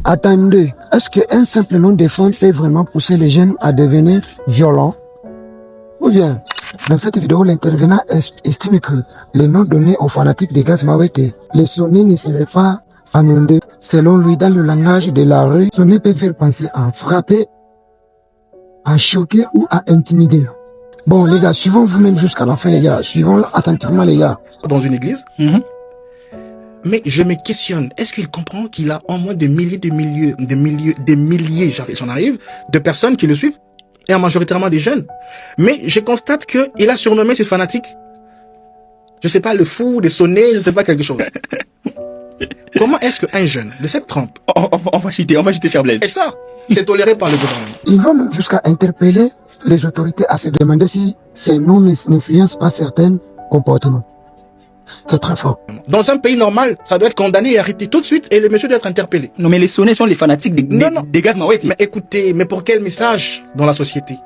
Attendez, est-ce qu'un simple nom de femme peut vraiment pousser les jeunes à devenir violents? Ou bien, dans cette vidéo, l'intervenant estime que les noms donnés aux fanatiques de Gaz Mawete, les sonnets ne seraient pas anodins. Selon lui, dans le langage de la rue, sonner peut faire penser à frapper, à choquer ou à intimider. Bon, les gars, suivons vous-même jusqu'à la fin, les gars. Suivons attentivement, les gars. Dans une église. Mais je me questionne, est-ce qu'il comprend qu'il a en moins des milliers, j'en arrive, de personnes qui le suivent, et majoritairement des jeunes. Mais je constate qu'il a surnommé ses fanatiques, je sais pas, le fou, les sonnets, je sais pas, quelque chose. Comment est-ce qu'un jeune de cette trempe... On va chuter sur Blaise. Et ça, c'est toléré par le gouvernement. Il va même jusqu'à interpeller les autorités à se demander si ces noms n'influencent pas certains comportements. C'est très fort. Dans un pays normal, ça doit être condamné et arrêté tout de suite et le monsieur doit être interpellé. Non, mais les sonnets sont les fanatiques des Gaz Mawete. Mais écoutez, mais pour quel message dans la société?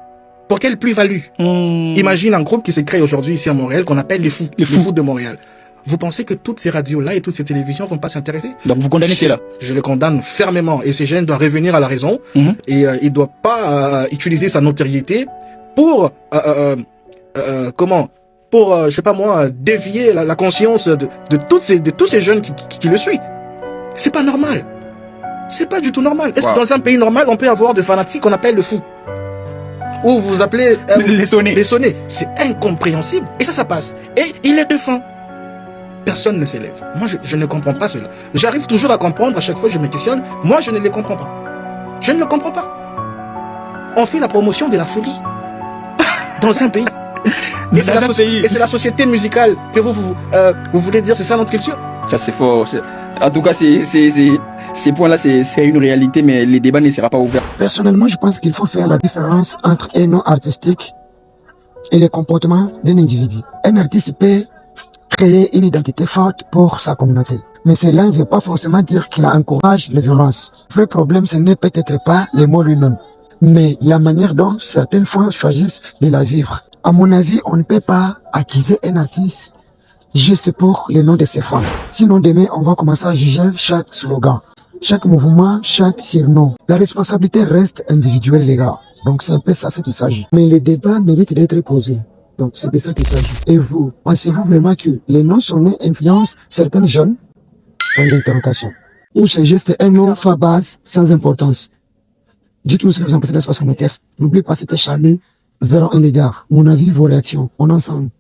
Pour quelle plus-value? Imagine un groupe qui s'est créé aujourd'hui ici à Montréal qu'on appelle les fous. Les fous de Montréal. Vous pensez que toutes ces radios-là et toutes ces télévisions vont pas s'intéresser? Donc vous condamnez cela? Je le condamne fermement et ces jeunes doivent revenir à la raison et il doit pas utiliser sa notoriété pour je sais pas moi, dévier la conscience de tous ces jeunes qui le suivent. C'est pas normal. C'est pas du tout normal. Est-ce que dans un pays normal, on peut avoir des fanatiques qu'on appelle le fou? Ou vous appelez les sonnets. Les sonnets. C'est incompréhensible. Et ça passe. Et il est défend. Personne ne s'élève. Moi, je ne comprends pas cela. J'arrive toujours à comprendre, à chaque fois que je me questionne. Moi, je ne les comprends pas. Je ne le comprends pas. On fait la promotion de la folie dans un pays. Et c'est la société musicale que vous voulez dire, c'est ça notre culture? Ça c'est fort. En tout cas, ces points-là, c'est une réalité, mais les débats ne seront pas ouverts. Personnellement, je pense qu'il faut faire la différence entre un nom artistique et le comportement d'un individu. Un artiste peut créer une identité forte pour sa communauté. Mais cela ne veut pas forcément dire qu'il encourage les violences. Le problème, ce n'est peut-être pas les mots lui-même, mais la manière dont certaines fois choisissent de la vivre. À mon avis, on ne peut pas accuser un artiste juste pour le nom de ses fans. Sinon, demain, on va commencer à juger chaque slogan, chaque mouvement, chaque surnom. La responsabilité reste individuelle, les gars. Donc, c'est un peu ça, c'est qu'il s'agit. Mais le débat mérite d'être posé. Donc, c'est de ça qu'il s'agit. Et vous, pensez-vous vraiment que les noms sonnés influencent certains jeunes? Point d'interrogation. Ou c'est juste un nom à base sans importance? Dites-nous ce que vous en pensez de l'espace communautaire. N'oubliez pas, c'était Charlie. 01 les gars, mon avis, vos réactions, on est ensemble.